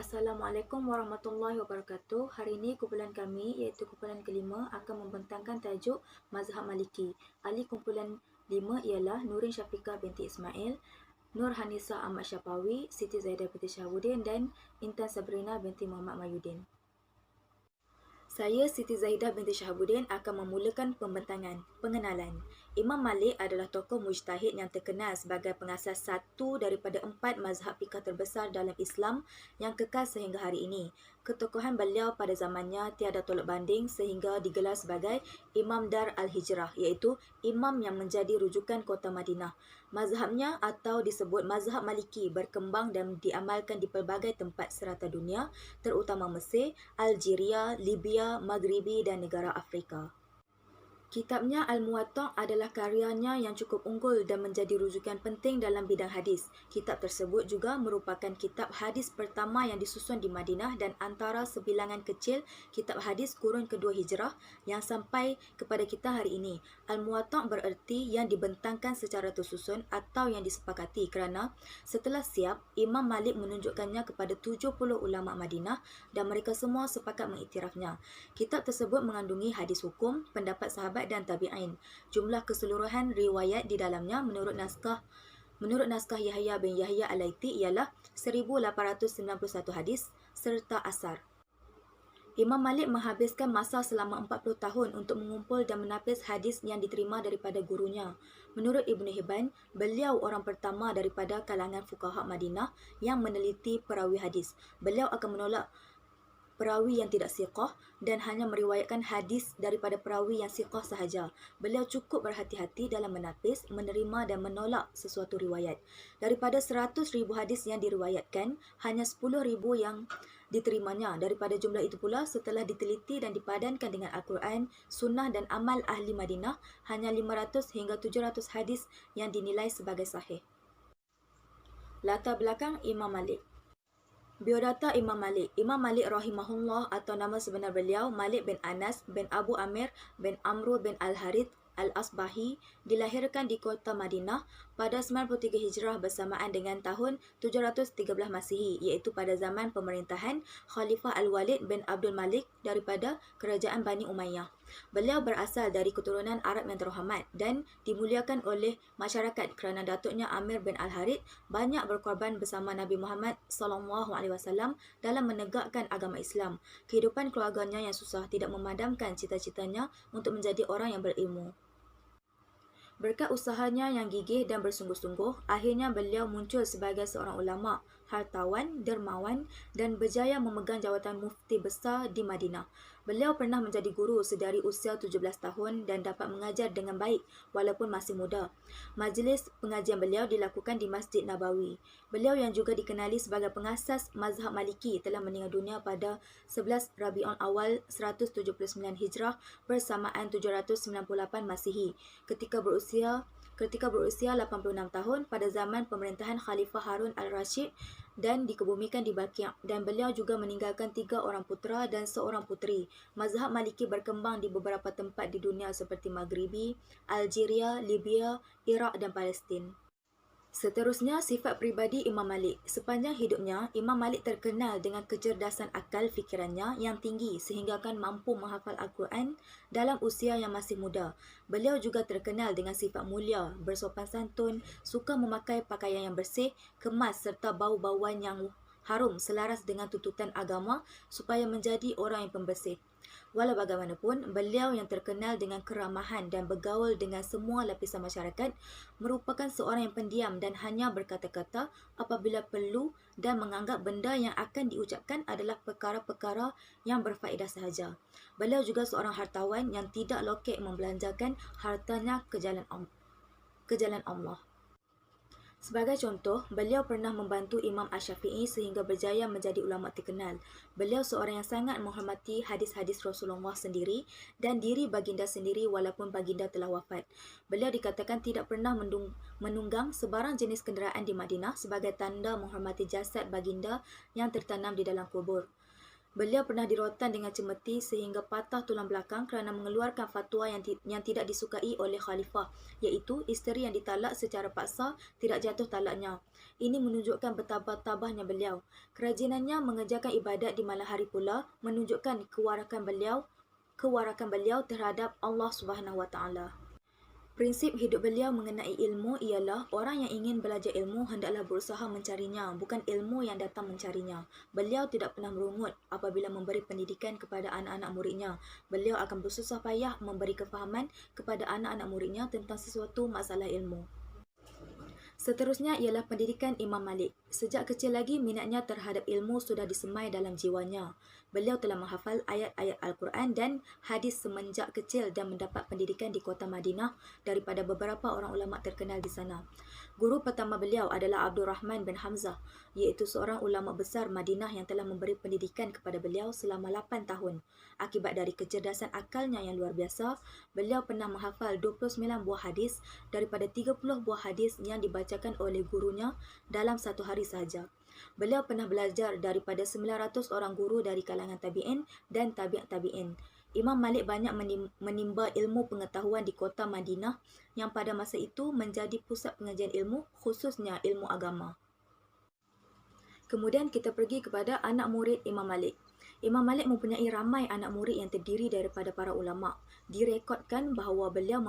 Assalamualaikum warahmatullahi wabarakatuh. Hari ini kumpulan kami iaitu kumpulan kelima akan membentangkan tajuk Mazhab Maliki. Ahli kumpulan 5 ialah Nurin Syafiqah binti Ismail, Nur Hanisa Ahmad Syapawi, Siti Zaidah binti Shahabuddin dan Intan Sabrina binti Muhammad Mayudin. Saya, Siti Zaidah binti Shahabuddin, akan memulakan pembentangan. Pengenalan. Imam Malik adalah tokoh mujtahid yang terkenal sebagai pengasas satu daripada 4 mazhab fiqh terbesar dalam Islam yang kekal sehingga hari ini. Ketokohan beliau pada zamannya tiada tolak banding sehingga digelar sebagai Imam Dar al-Hijrah, iaitu imam yang menjadi rujukan kota Madinah. Mazhabnya atau disebut Mazhab Maliki berkembang dan diamalkan di pelbagai tempat serata dunia, terutama Mesir, Algeria, Libya, Maghribi dan negara Afrika. Kitabnya Al-Muwatta' adalah karyanya yang cukup unggul dan menjadi rujukan penting dalam bidang hadis. Kitab tersebut juga merupakan kitab hadis pertama yang disusun di Madinah dan antara sebilangan kecil kitab hadis kurun kedua hijrah yang sampai kepada kita hari ini. Al-Muwatta' bererti yang dibentangkan secara tersusun atau yang disepakati kerana setelah siap, Imam Malik menunjukkannya kepada 70 ulama Madinah dan mereka semua sepakat mengiktirafnya. Kitab tersebut mengandungi hadis hukum, pendapat sahabat dan tabi'in. Jumlah keseluruhan riwayat di dalamnya menurut naskah Yahya bin Yahya Al-Laiti ialah 1891 hadis serta asar. Imam Malik menghabiskan masa selama 40 tahun untuk mengumpul dan menapis hadis yang diterima daripada gurunya. Menurut Ibn Hibban, beliau orang pertama daripada kalangan fuqaha Madinah yang meneliti perawi hadis. Beliau akan menolak perawi yang tidak siqah dan hanya meriwayatkan hadis daripada perawi yang siqah sahaja. Beliau cukup berhati-hati dalam menapis, menerima dan menolak sesuatu riwayat. Daripada 100,000 hadis yang diriwayatkan, hanya 10,000 yang diterimanya. Daripada jumlah itu pula, setelah diteliti dan dipadankan dengan Al-Quran, Sunnah dan amal ahli Madinah, hanya 500 hingga 700 hadis yang dinilai sebagai sahih. Latar belakang Imam Malik. Biodata Imam Malik. Imam Malik rahimahullah atau nama sebenar beliau Malik bin Anas bin Abu Amir bin Amru bin Al-Harith Al-Asbahi dilahirkan di kota Madinah pada 93 Hijrah bersamaan dengan tahun 713 Masihi, iaitu pada zaman pemerintahan Khalifah Al-Walid bin Abdul Malik daripada kerajaan Bani Umayyah. Beliau berasal dari keturunan Arab yang terhormat dan dimuliakan oleh masyarakat kerana datuknya Amir bin Al-Harith banyak berkorban bersama Nabi Muhammad SAW dalam menegakkan agama Islam. Kehidupan keluarganya yang susah tidak memadamkan cita-citanya untuk menjadi orang yang berilmu. Berkat usahanya yang gigih dan bersungguh-sungguh, akhirnya beliau muncul sebagai seorang ulama, hartawan, dermawan dan berjaya memegang jawatan mufti besar di Madinah. Beliau pernah menjadi guru sedari usia 17 tahun dan dapat mengajar dengan baik walaupun masih muda. Majlis pengajian beliau dilakukan di Masjid Nabawi. Beliau yang juga dikenali sebagai pengasas Mazhab Maliki telah meninggal dunia pada 11 Rabiul Awal 179 Hijrah bersamaan 798 Masihi ketika berusia 86 tahun pada zaman pemerintahan Khalifah Harun al-Rashid dan dikebumikan di Baqi', dan beliau juga meninggalkan 3 orang putera dan seorang puteri. Mazhab Maliki berkembang di beberapa tempat di dunia seperti Maghribi, Algeria, Libya, Iraq dan Palestin. Seterusnya, sifat peribadi Imam Malik. Sepanjang hidupnya, Imam Malik terkenal dengan kecerdasan akal fikirannya yang tinggi sehingga kan mampu menghafal Al-Quran dalam usia yang masih muda. Beliau juga terkenal dengan sifat mulia, bersopan santun, suka memakai pakaian yang bersih, kemas serta bau-bauan yang harum selaras dengan tuntutan agama supaya menjadi orang yang pembersih. Walau bagaimanapun, beliau yang terkenal dengan keramahan dan bergaul dengan semua lapisan masyarakat merupakan seorang yang pendiam dan hanya berkata-kata apabila perlu dan menganggap benda yang akan diucapkan adalah perkara-perkara yang berfaedah sahaja. Beliau juga seorang hartawan yang tidak lokek membelanjakan hartanya ke jalan Allah. Sebagai contoh, beliau pernah membantu Imam Ash-Shafi'i sehingga berjaya menjadi ulama terkenal. Beliau seorang yang sangat menghormati hadis-hadis Rasulullah sendiri dan diri baginda sendiri walaupun baginda telah wafat. Beliau dikatakan tidak pernah menunggang sebarang jenis kenderaan di Madinah sebagai tanda menghormati jasad baginda yang tertanam di dalam kubur. Beliau pernah dirotan dengan cemeti sehingga patah tulang belakang kerana mengeluarkan fatwa yang tidak disukai oleh khalifah, iaitu isteri yang ditalak secara paksa tidak jatuh talaknya. Ini menunjukkan betapa tabahnya beliau. Kerajinannya mengerjakan ibadat di malam hari pula menunjukkan kewarakan beliau terhadap Allah Subhanahu Wa Taala. Prinsip hidup beliau mengenai ilmu ialah orang yang ingin belajar ilmu hendaklah berusaha mencarinya, bukan ilmu yang datang mencarinya. Beliau tidak pernah merungut apabila memberi pendidikan kepada anak-anak muridnya. Beliau akan bersusah payah memberi kefahaman kepada anak-anak muridnya tentang sesuatu masalah ilmu. Seterusnya ialah pendidikan Imam Malik. Sejak kecil lagi minatnya terhadap ilmu sudah disemai dalam jiwanya. Beliau telah menghafal ayat-ayat Al-Quran dan hadis semenjak kecil dan mendapat pendidikan di kota Madinah daripada beberapa orang ulama terkenal di sana. Guru pertama beliau adalah Abdul Rahman bin Hamzah, iaitu seorang ulama besar Madinah yang telah memberi pendidikan kepada beliau selama 8 tahun. Akibat dari kecerdasan akalnya yang luar biasa, beliau pernah menghafal 29 buah hadis daripada 30 buah hadis yang dibacakan oleh gurunya dalam satu hari sahaja. Beliau pernah belajar daripada 900 orang guru dari kalangan tabi'in dan tabi'at tabi'in. Imam Malik banyak menimba ilmu pengetahuan di kota Madinah yang pada masa itu menjadi pusat pengajian ilmu, khususnya ilmu agama. Kemudian kita pergi kepada anak murid Imam Malik. Imam Malik mempunyai ramai anak murid yang terdiri daripada para ulama. Direkodkan bahawa beliau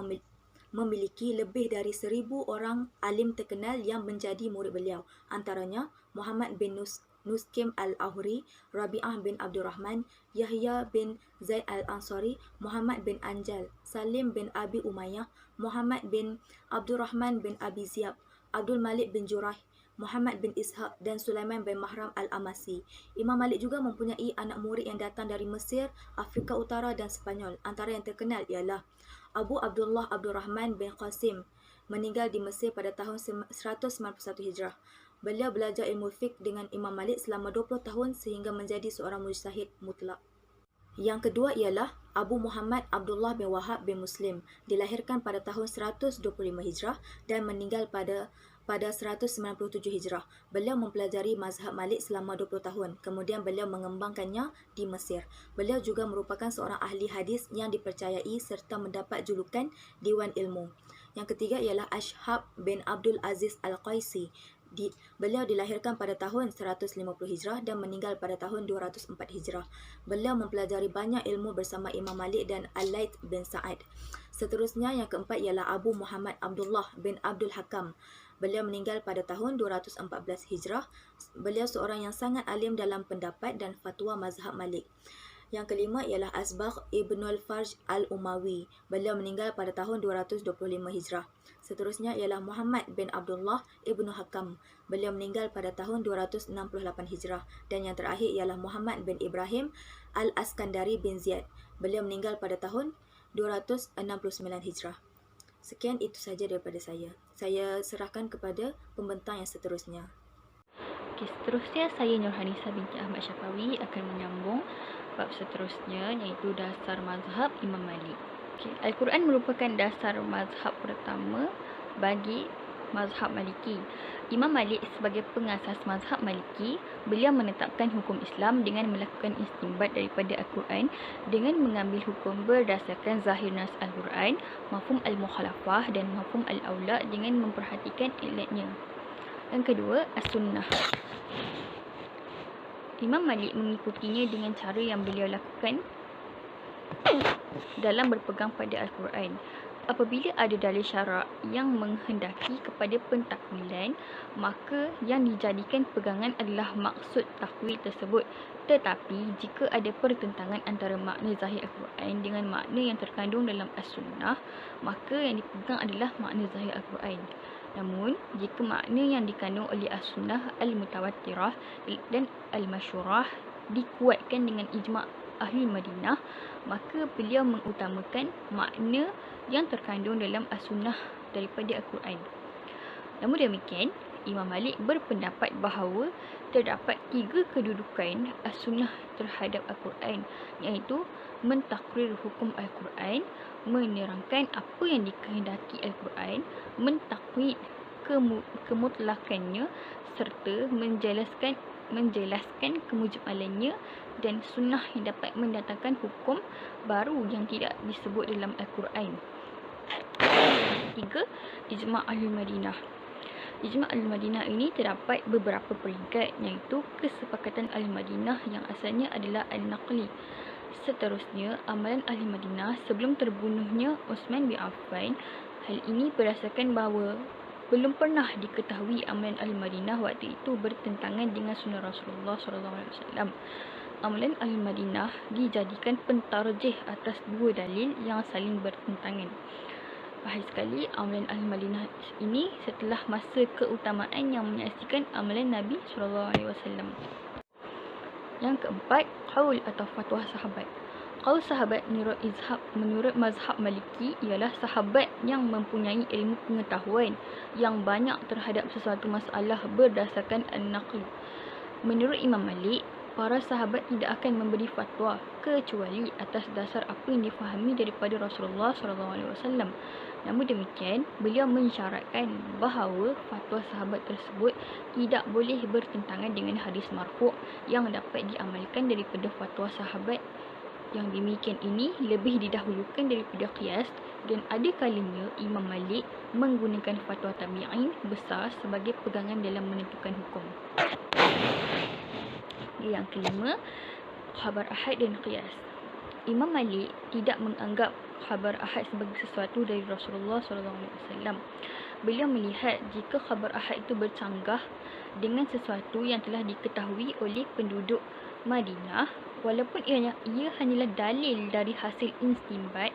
memiliki lebih dari 1,000 orang alim terkenal yang menjadi murid beliau. Antaranya Muhammad bin Nuskim al-Ahuri, Rabi'ah bin Abdul Rahman, Yahya bin Zaid al-Ansari, Muhammad bin Anjal, Salim bin Abi Umayyah, Muhammad bin Abdul Rahman bin Abi Ziyab, Abdul Malik bin Jurayh, Muhammad bin Ishaq dan Sulaiman bin Mahram al-Amasi. Imam Malik juga mempunyai anak murid yang datang dari Mesir, Afrika Utara dan Sepanyol. Antara yang terkenal ialah Abu Abdullah Abdul Rahman bin Qasim, meninggal di Mesir pada tahun 191 Hijrah. Beliau belajar ilmu fiqh dengan Imam Malik selama 20 tahun sehingga menjadi seorang mujtahid mutlak. Yang kedua ialah Abu Muhammad Abdullah bin Wahab bin Muslim, dilahirkan pada tahun 125 Hijrah dan meninggal pada 197 Hijrah. Beliau mempelajari mazhab Malik selama 20 tahun. Kemudian beliau mengembangkannya di Mesir. Beliau juga merupakan seorang ahli hadis yang dipercayai serta mendapat julukan Diwan Ilmu. Yang ketiga ialah Ashhab bin Abdul Aziz Al-Qaisi. Beliau dilahirkan pada tahun 150 Hijrah dan meninggal pada tahun 204 Hijrah. Beliau mempelajari banyak ilmu bersama Imam Malik dan Al-Laits bin Sa'ad. Seterusnya yang keempat ialah Abu Muhammad Abdullah bin Abdul Hakam. Beliau meninggal pada tahun 214 Hijrah. Beliau seorang yang sangat alim dalam pendapat dan fatwa mazhab Malik. Yang kelima ialah Asbagh Ibnul Farj Al-Umawi. Beliau meninggal pada tahun 225 Hijrah. Seterusnya ialah Muhammad bin Abdullah Ibnu Hakam. Beliau meninggal pada tahun 268 Hijrah. Dan yang terakhir ialah Muhammad bin Ibrahim Al-Askandari bin Ziyad. Beliau meninggal pada tahun 269 Hijrah. Sekian itu saja daripada saya. Saya serahkan kepada pembentang yang seterusnya. Seterusnya saya Nurhanisa binti Ahmad Syafawi akan menyambung bab seterusnya iaitu dasar mazhab Imam Malik. Al-Quran merupakan dasar mazhab pertama bagi mazhab Maliki. Imam Malik sebagai pengasas mazhab Maliki, beliau menetapkan hukum Islam dengan melakukan istinbat daripada Al-Quran dengan mengambil hukum berdasarkan zahir nas Al-Quran, mafhum al-mukhalafah dan mafhum al-aula dengan memperhatikan ilatnya. Yang kedua, As-Sunnah. Imam Malik mengikutinya dengan cara yang beliau lakukan dalam berpegang pada Al-Quran. Apabila ada dalil syarak yang menghendaki kepada pentakwilan, maka yang dijadikan pegangan adalah maksud takwil tersebut. Tetapi jika ada pertentangan antara makna zahir Al-Quran dengan makna yang terkandung dalam As-Sunnah, maka yang dipegang adalah makna zahir Al-Quran. Namun, jika makna yang dikandung oleh As-Sunnah Al-Mutawattirah dan Al-Masyurah dikuatkan dengan ijma' Ahli Madinah, maka beliau mengutamakan makna yang terkandung dalam As-Sunnah daripada Al-Quran. Namun demikian, Imam Malik berpendapat bahawa terdapat 3 kedudukan As-Sunnah terhadap Al-Quran, iaitu mentakrir hukum Al-Quran, menerangkan apa yang dikehendaki Al-Quran, mentakwid kemutlakannya serta menjelaskan menjelaskan kemujmalannya dan sunnah yang dapat mendatangkan hukum baru yang tidak disebut dalam Al-Quran. 3. Ijma' Al-Madinah. Ijma' Al-Madinah ini terdapat beberapa peringkat, iaitu kesepakatan Al-Madinah yang asalnya adalah Al-Naqli. Seterusnya, amalan Ahli Madinah sebelum terbunuhnya Uthman bin Affan. Hal ini berdasarkan bahawa belum pernah diketahui amalan Ahli Madinah waktu itu bertentangan dengan sunnah Rasulullah SAW. Amalan Ahli Madinah dijadikan pentarjih atas dua dalil yang saling bertentangan. Bahaya sekali amalan Ahli Madinah ini setelah masa keutamaan yang menyaksikan amalan Nabi SAW. Yang keempat, qaul atau fatwa sahabat. Qaul sahabat menurut mazhab Maliki ialah sahabat yang mempunyai ilmu pengetahuan yang banyak terhadap sesuatu masalah berdasarkan an-naql. Menurut Imam Malik, para sahabat tidak akan memberi fatwa kecuali atas dasar apa yang difahami daripada Rasulullah SAW. Namun demikian, beliau mensyaratkan bahawa fatwa sahabat tersebut tidak boleh bertentangan dengan hadis marfu' yang dapat diamalkan daripada fatwa sahabat. Yang demikian ini lebih didahulukan daripada qiyas, dan ada kalanya Imam Malik menggunakan fatwa tabi'in besar sebagai pegangan dalam menentukan hukum. Yang kelima, khabar ahad dan qiyas. Imam Malik tidak menganggap khabar ahad sebagai sesuatu dari Rasulullah SAW. Beliau melihat jika khabar ahad itu bercanggah dengan sesuatu yang telah diketahui oleh penduduk Madinah, walaupun ia hanyalah dalil dari hasil istinbat,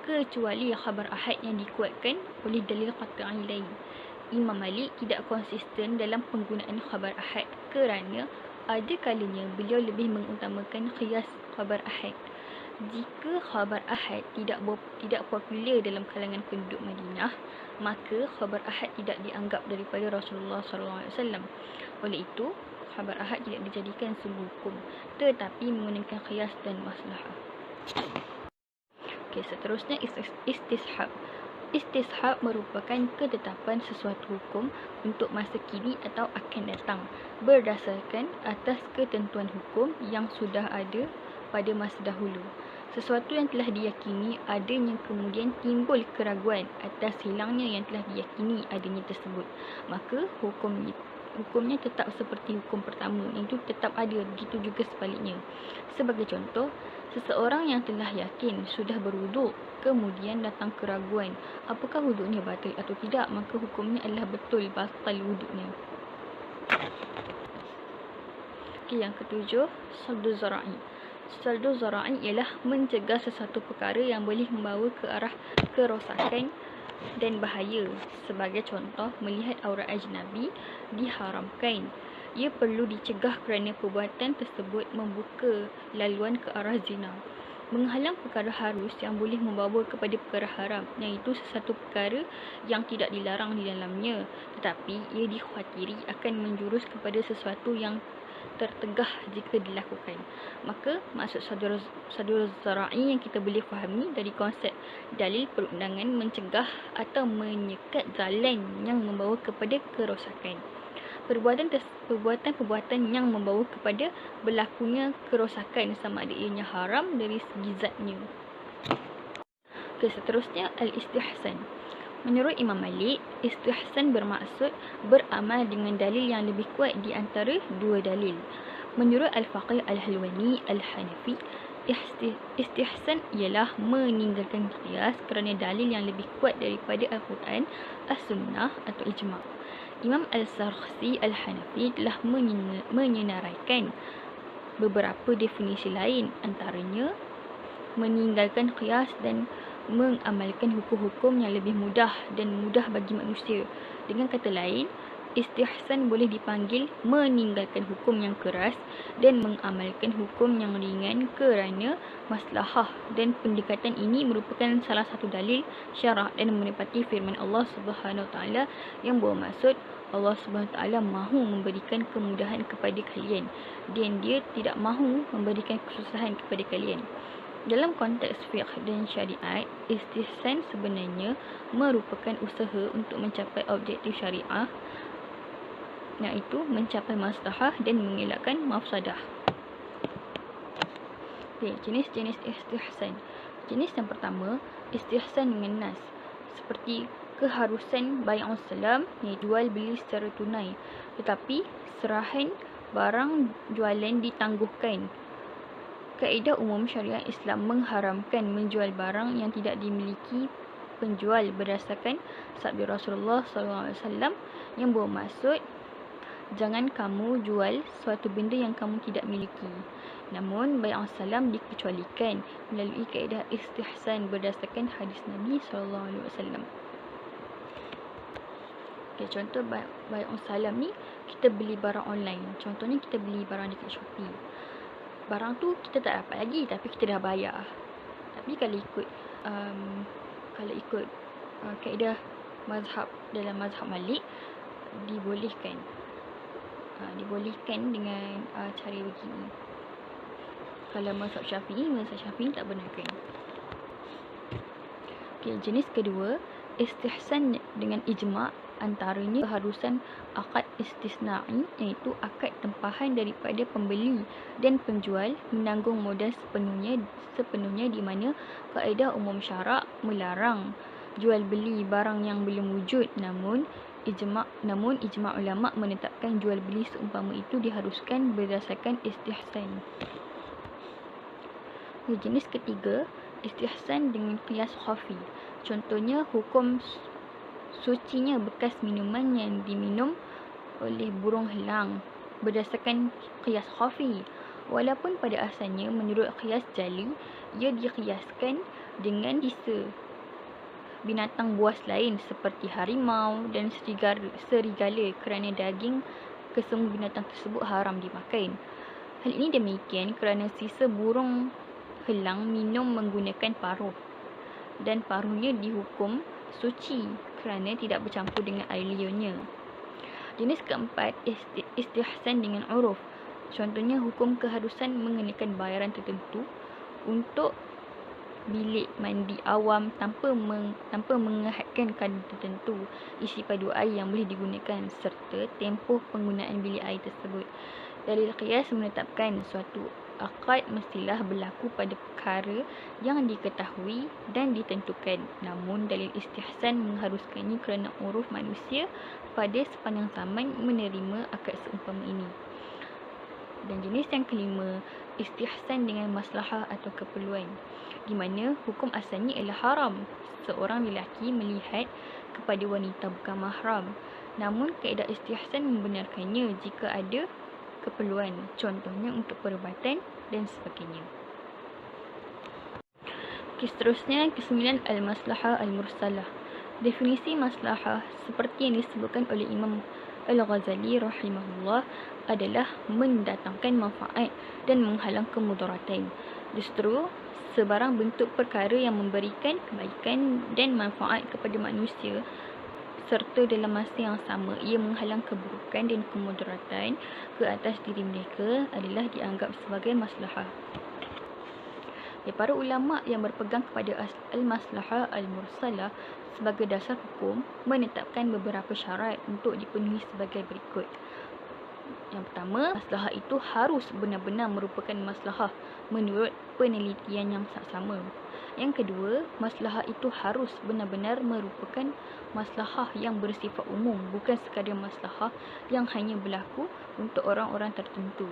kecuali khabar ahad yang dikuatkan oleh dalil qat'i lain. Imam Malik tidak konsisten dalam penggunaan khabar ahad kerana ada kalanya beliau lebih mengutamakan qiyas khabar ahad. Jika khabar ahad tidak popular dalam kalangan penduduk Madinah, maka khabar ahad tidak dianggap daripada Rasulullah SAW. Oleh itu, khabar ahad tidak dijadikan sebuah hukum, tetapi menggunakan qiyas dan maslahah. Seterusnya istishab. Istishab merupakan ketetapan sesuatu hukum untuk masa kini atau akan datang berdasarkan atas ketentuan hukum yang sudah ada pada masa dahulu. Sesuatu yang telah diyakini adanya kemudian timbul keraguan atas hilangnya yang telah diyakini adanya tersebut, maka hukumnya tetap seperti hukum pertama, itu tetap ada, begitu juga sebaliknya. Sebagai contoh, seseorang yang telah yakin sudah berwuduk, kemudian datang keraguan apakah wuduknya batal atau tidak, maka hukumnya adalah batal wuduknya. Yang ketujuh, saldu zara'i. Saldu zara'i ialah mencegah sesuatu perkara yang boleh membawa ke arah kerosakan dan bahaya. Sebagai contoh, melihat aurat ajnabi diharamkan. Ia perlu dicegah kerana perbuatan tersebut membuka laluan ke arah zina. Menghalang perkara harus yang boleh membawa kepada perkara haram, iaitu sesuatu perkara yang tidak dilarang di dalamnya, tetapi ia dikhawatiri akan menjurus kepada sesuatu yang tertegah jika dilakukan. Maka maksud sadur zara'i yang kita boleh fahami dari konsep dalil perundangan mencegah atau menyekat jalan yang membawa kepada kerosakan. Perbuatan-perbuatan yang membawa kepada berlakunya kerosakan sama ada ianya haram dari segi zatnya. Seterusnya, al-istihsan. Menurut Imam Malik, istihsan bermaksud beramal dengan dalil yang lebih kuat di antara dua dalil. Menurut Al-Faqih Al-Halwani Al-Hanafi, istihsan ialah meninggalkan qiyas kerana dalil yang lebih kuat daripada Al-Quran, As-Sunnah atau Ijma'. Imam Al-Sarkhsi Al-Hanafi telah menyenaraikan beberapa definisi lain, antaranya meninggalkan qiyas dan mengamalkan hukum-hukum yang lebih mudah dan mudah bagi manusia. Dengan kata lain, istihsan boleh dipanggil meninggalkan hukum yang keras dan mengamalkan hukum yang ringan kerana maslahah, dan pendekatan ini merupakan salah satu dalil syarak dan menepati firman Allah Subhanahu Wa Taala yang bermaksud Allah Subhanahu Wa Taala mahu memberikan kemudahan kepada kalian dan Dia tidak mahu memberikan kesusahan kepada kalian. Dalam konteks fiqh dan syariat, istihsan sebenarnya merupakan usaha untuk mencapai objektif syariah iaitu mencapai maslahah dan mengelakkan mafsadah. Jenis-jenis istihsan. Jenis yang pertama, istihsan dengan nas, seperti keharusan bai'us salam, iaitu jual beli secara tunai, tetapi serahan barang jualan ditangguhkan. Kaedah umum syariat Islam mengharamkan menjual barang yang tidak dimiliki penjual berdasarkan sabda Rasulullah SAW yang bermaksud, jangan kamu jual suatu benda yang kamu tidak miliki. Namun, bai'us salam dikecualikan melalui kaedah istihsan berdasarkan hadis Nabi SAW. Contoh bai'us salam ni, kita beli barang online. Contohnya kita beli barang dekat Shopee. Barang tu kita tak dapat lagi, tapi kita dah bayar. Tapi kalau ikut kaedah mazhab, dalam mazhab Malik, dibolehkan dengan cara begini. Kalau mazhab Syafi'i tak benarkan. Jenis kedua, istihsan dengan ijma', antaranya keharusan akad istisna'i, iaitu akad tempahan daripada pembeli dan penjual menanggung modal sepenuhnya di mana kaedah umum syarak melarang jual beli barang yang belum wujud, namun ijma' ulama' menetapkan jual beli seumpama itu diharuskan berdasarkan istihsan. Jenis ketiga, istihsan dengan qiyas khafi. Contohnya, hukum sucinya bekas minuman yang diminum oleh burung helang berdasarkan qiyas khafi. Walaupun pada asalnya menurut qiyas jali, ia diqiyaskan dengan sisa binatang buas lain seperti harimau dan serigala kerana daging kesemua binatang tersebut haram dimakan. Hal ini demikian kerana sisa burung helang minum menggunakan paruh, dan paruhnya dihukum suci kerana tidak bercampur dengan air liurnya. Jenis keempat, istihsan dengan uruf. Contohnya, hukum keharusan mengenakan bayaran tertentu untuk bilik mandi awam tanpa mengahadkan kadar tertentu, isi padu air yang boleh digunakan, serta tempoh penggunaan bilik air tersebut. Dalil qiyas menetapkan suatu akad mestilah berlaku pada perkara yang diketahui dan ditentukan. Namun, dalil istihsan mengharuskannya kerana uruf manusia pada sepanjang zaman menerima akad seumpama ini. Dan jenis yang kelima, istihsan dengan maslahah atau keperluan, di mana hukum asalnya ialah haram seorang lelaki melihat kepada wanita bukan mahram. Namun, kaedah istihsan membenarkannya jika ada keperluan, contohnya untuk perubatan dan sebagainya. Seterusnya, kesembilan, al-maslahah al-mursalah. Definisi maslahah seperti yang disebutkan oleh Imam Al-Ghazali rahimahullah adalah mendatangkan manfaat dan menghalang kemudaratan. Justru sebarang bentuk perkara yang memberikan kebaikan dan manfaat kepada manusia serta dalam masa yang sama ia menghalang keburukan dan kemudaratan ke atas diri mereka adalah dianggap sebagai maslahah. Para ulama yang berpegang kepada al-maslahah al-mursalah sebagai dasar hukum menetapkan beberapa syarat untuk dipenuhi sebagai berikut. Yang pertama, maslahah itu harus benar-benar merupakan maslahah menurut penelitian yang saksama. Yang kedua, maslahah itu harus benar-benar merupakan maslahah yang bersifat umum, bukan sekadar maslahah yang hanya berlaku untuk orang-orang tertentu.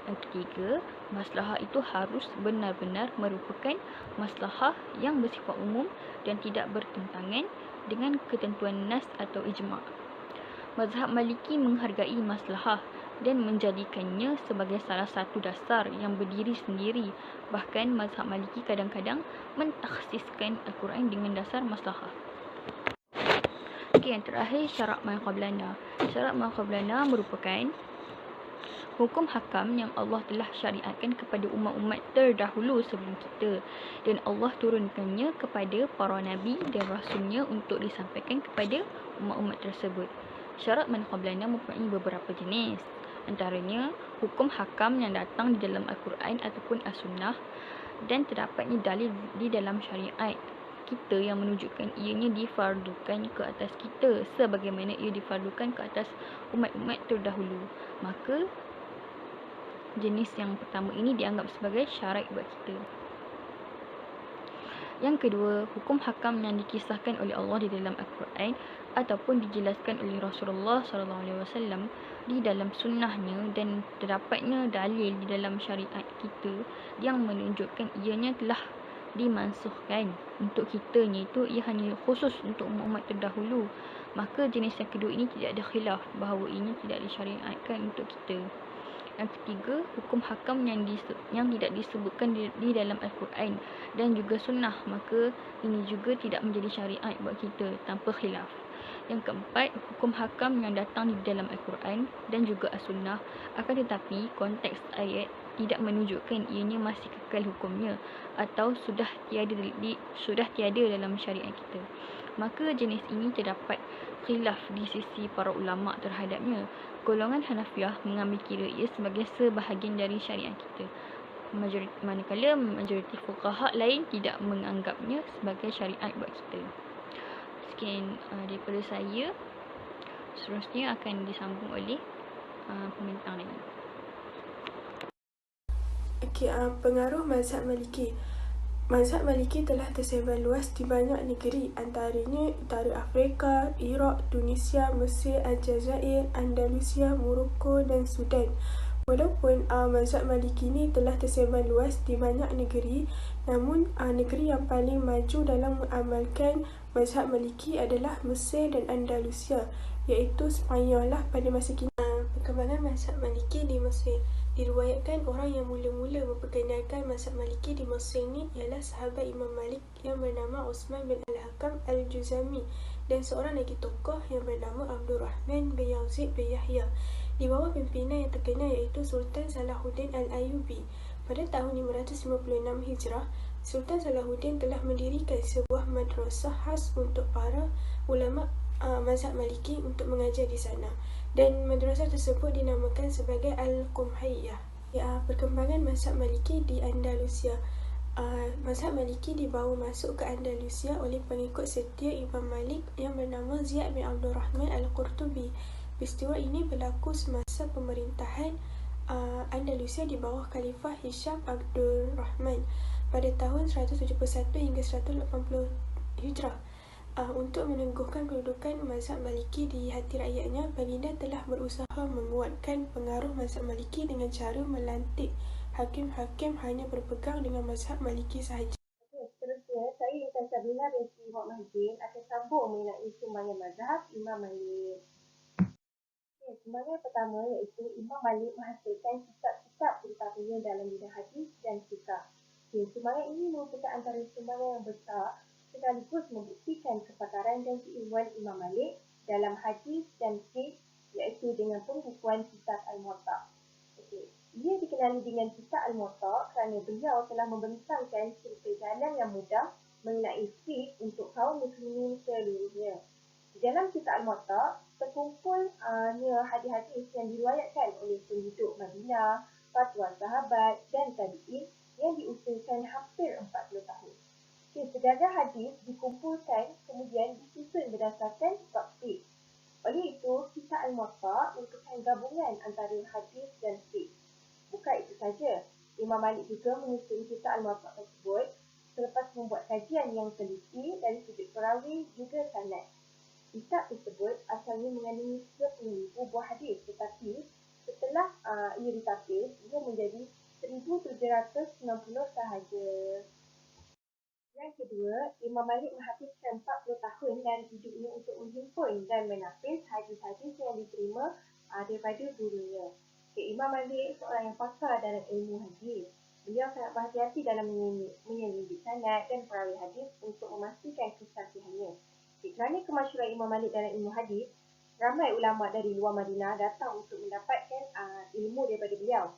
Yang ketiga, maslahah itu harus benar-benar merupakan maslahah yang bersifat umum dan tidak bertentangan dengan ketentuan nas atau ijma'. Mazhab Maliki menghargai maslahah dan menjadikannya sebagai salah satu dasar yang berdiri sendiri. Bahkan mazhab Maliki kadang-kadang mentakhsiskan Al-Quran dengan dasar maslahah. Yang terakhir, syarat ma qablana. Syarat ma qablana merupakan hukum hakam yang Allah telah syariatkan kepada umat-umat terdahulu sebelum kita, dan Allah turunkannya kepada para nabi dan rasulnya untuk disampaikan kepada umat-umat tersebut. Syarat man qablana mempunyai beberapa jenis. Antaranya, hukum hakam yang datang di dalam Al-Quran ataupun As-Sunnah dan terdapatnya dalil di dalam syariat kita yang menunjukkan ianya difardukan ke atas kita sebagaimana ia difardukan ke atas umat-umat terdahulu. Maka jenis yang pertama ini dianggap sebagai syarat buat kita. Yang kedua, hukum hakam yang dikisahkan oleh Allah di dalam Al-Quran ataupun dijelaskan oleh Rasulullah SAW di dalam sunnahnya, dan terdapatnya dalil di dalam syariat kita yang menunjukkan ianya telah dimansuhkan untuk kitanya, itu ia hanya khusus untuk umat terdahulu. Maka jenis yang kedua ini tidak ada khilaf bahawa ini tidak disyariatkan untuk kita. Yang ketiga, hukum hakam yang tidak disebutkan di dalam Al-Quran dan juga sunnah, maka ini juga tidak menjadi syariat buat kita tanpa khilaf. Yang keempat, hukum hakam yang datang di dalam Al-Quran dan juga As-Sunnah, akan tetapi konteks ayat tidak menunjukkan ianya masih kekal hukumnya atau sudah tiada dalam syariat kita. Maka jenis ini terdapat khilaf di sisi para ulama terhadapnya. Golongan Hanafiyah mengambil kira ia sebagai sebahagian dari syariat kita, manakala majoriti fuqaha lain tidak menganggapnya sebagai syariat buat kita. Sekian daripada saya. Seterusnya akan disambung oleh pembentang lain. Pengaruh mazhab Maliki. Mazhab Maliki telah tersebar luas di banyak negeri, antaranya Utara Afrika, Iraq, Tunisia, Mesir, Aljazair, Andalusia, Morocco dan Sudan. Walaupun mazhab Maliki ini telah tersebar luas di banyak negeri, namun negeri yang paling maju dalam mengamalkan mazhab Maliki adalah Mesir dan Andalusia, iaitu Sepanyol pada masa kini. Perkembangan mazhab Maliki di Mesir. Diriwayatkan orang yang mula-mula memperkenalkan mazhab Maliki di Mesir ini ialah sahabat Imam Malik yang bernama Utsman bin Al-Hakam Al-Juzami dan seorang lagi tokoh yang bernama Abdul Rahman bin Yazid bin Yahya di bawah pimpinan yang terkenal iaitu Sultan Salahuddin Al-Ayyubi. Pada tahun 556 Hijrah, Sultan Salahuddin telah mendirikan sebuah madrasah khas untuk para ulama mazhab Maliki untuk mengajar di sana, dan madrasah tersebut dinamakan sebagai Al-Qumhayyah. Perkembangan mazhab Maliki di Andalusia. Mazhab Maliki dibawa masuk ke Andalusia oleh pengikut setia Imam Malik yang bernama Ziyad bin Abdul Rahman Al-Qurtubi. Peristiwa ini berlaku semasa pemerintahan Andalusia di bawah Khalifah Hisham Abdul Rahman pada tahun 171 hingga 180 Hijrah. Untuk meneguhkan kedudukan mazhab Maliki di hati rakyatnya, baginda telah berusaha menguatkan pengaruh mazhab Maliki dengan cara melantik hakim-hakim hanya berpegang dengan mazhab Maliki sahaja. Seterusnya, saya Intan Sabrina binti Muhammadin akan sambung mengenai sumbangan mazhab Imam Malik. Sumbangan pertama iaitu Imam Malik menghasilkan kitab-kitab terutamanya dalam bidang hadis dan fiqh. Sumbangan ini merupakan antara sumbangan yang besar sekaligus membuktikan kepakaran dan keilmuan Imam Malik dalam hadis dan fiqh, iaitu dengan pembukuan kitab Al-Muwatta. Ia dikenali dengan kitab Al-Muwatta kerana beliau telah membentangkan cerita jalan yang mudah mengenai fiqh untuk kaum muslimin seluruhnya. Di dalam kitab Al-Muwatta terkumpul hadis-hadis yang diriwayatkan oleh penduduk Madinah, fatwa sahabat dan tabi'in yang diusiakan hampir 40 tahun. Sejajar hadis dikumpulkan kemudian disusun berdasarkan bab fiqh. Oleh itu, kitab Al-Muwatta merupakan gabungan antara hadis dan fiqh. Bukan itu saja, Imam Malik juga menyusun kitab Al-Muwatta tersebut selepas membuat kajian yang teliti dari sudut perawi juga sanad. Kitab tersebut asalnya mengandungi 30,000 buah hadis, tetapi setelah ia ditapis, ia menjadi 1,790 sahaja. Yang kedua, Imam Malik menghabiskan 40 tahun dari hidupnya untuk menghimpun dan menapis hadis-hadis yang diterima daripada gurunya. Imam Malik seorang yang pakar dalam ilmu hadis. Beliau sangat berhati-hati dalam menyelidik sanad dan perawi hadis untuk memastikan kesahihannya. Kerana kemasyhuran Imam Malik dalam ilmu hadis, ramai ulama dari luar Madinah datang untuk mendapatkan ilmu daripada beliau.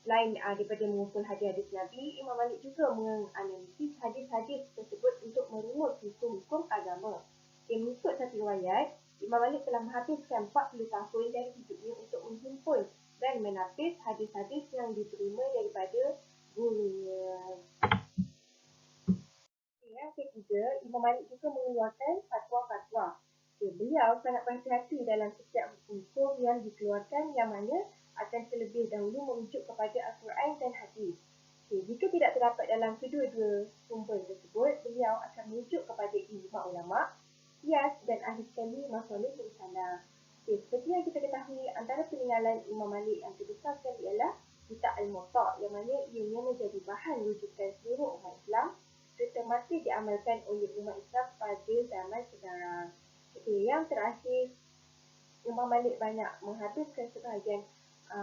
Selain daripada mengumpul hadis-hadis Nabi, Imam Malik juga menganalisis hadis-hadis tersebut untuk merumus hukum-hukum agama. Mengikut satu riwayat, Imam Malik telah menghabiskan 40 tahun dari hidupnya untuk menghimpun dan menapis hadis-hadis yang diterima daripada gurunya. Yang ketiga, Imam Malik juga mengeluarkan fatwa-fatwa. Beliau sangat berhati-hati dalam setiap hukum yang dikeluarkan, yang mana akan terlebih dahulu merujuk kepada Al-Quran dan Hadis. Jika tidak terdapat dalam kedua-dua sumber tersebut, beliau akan merujuk kepada ijma' ulama', qiyas dan ahli sekali masalah bersalah. Seperti yang kita ketahui, antara peninggalan Imam Malik yang terbesar sekali ialah kitab Al-Muwatta', yang mana ianya menjadi bahan rujukan seluruh umat Islam serta masih diamalkan oleh umat Islam pada zaman sekarang. Yang terakhir, Imam Malik banyak menghabiskan sebahagian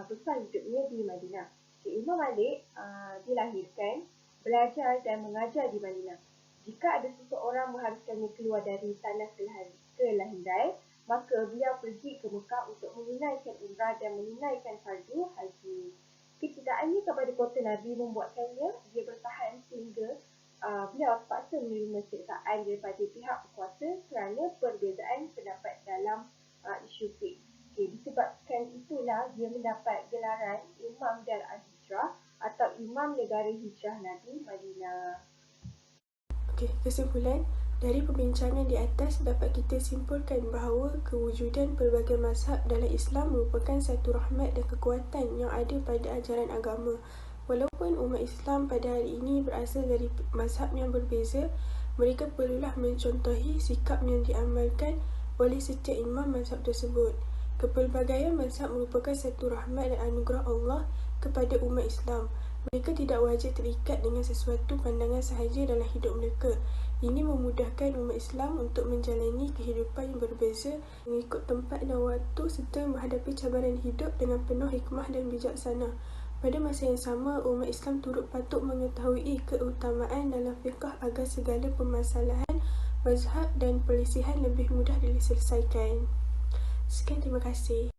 besar hidupnya di Madinah. Imam Malik dilahirkan, belajar dan mengajar di Madinah. Jika ada seseorang mengharuskannya keluar dari tanah kelahiran, maka beliau pergi ke Mekah untuk menunaikan umrah dan menunaikan fardu haji. Kecintaannya kepada kota Nabi membuatkannya dia bertahan sehingga beliau terpaksa menerima siksaan daripada pihak berkuasa kerana perbezaan pendapat dalam isu fiqh. Disebabkan itulah dia mendapat gelaran Imam Dar Al-Hijrah atau Imam Negara Hijrah Nabi Madinah. Kesimpulan, dari perbincangan di atas dapat kita simpulkan bahawa kewujudan pelbagai mazhab dalam Islam merupakan satu rahmat dan kekuatan yang ada pada ajaran agama. Walaupun umat Islam pada hari ini berasal dari mazhab yang berbeza, mereka perlulah mencontohi sikap yang diamalkan oleh setiap imam mazhab tersebut. Kepelbagaian mazhab merupakan satu rahmat dan anugerah Allah kepada umat Islam. Mereka tidak wajib terikat dengan sesuatu pandangan sahaja dalam hidup mereka. Ini memudahkan umat Islam untuk menjalani kehidupan yang berbeza, mengikut tempat dan waktu serta menghadapi cabaran hidup dengan penuh hikmah dan bijaksana. Pada masa yang sama, umat Islam turut patut mengetahui keutamaan dalam fiqh agar segala permasalahan mazhab dan perselisihan lebih mudah diselesaikan. Sekian, terima kasih.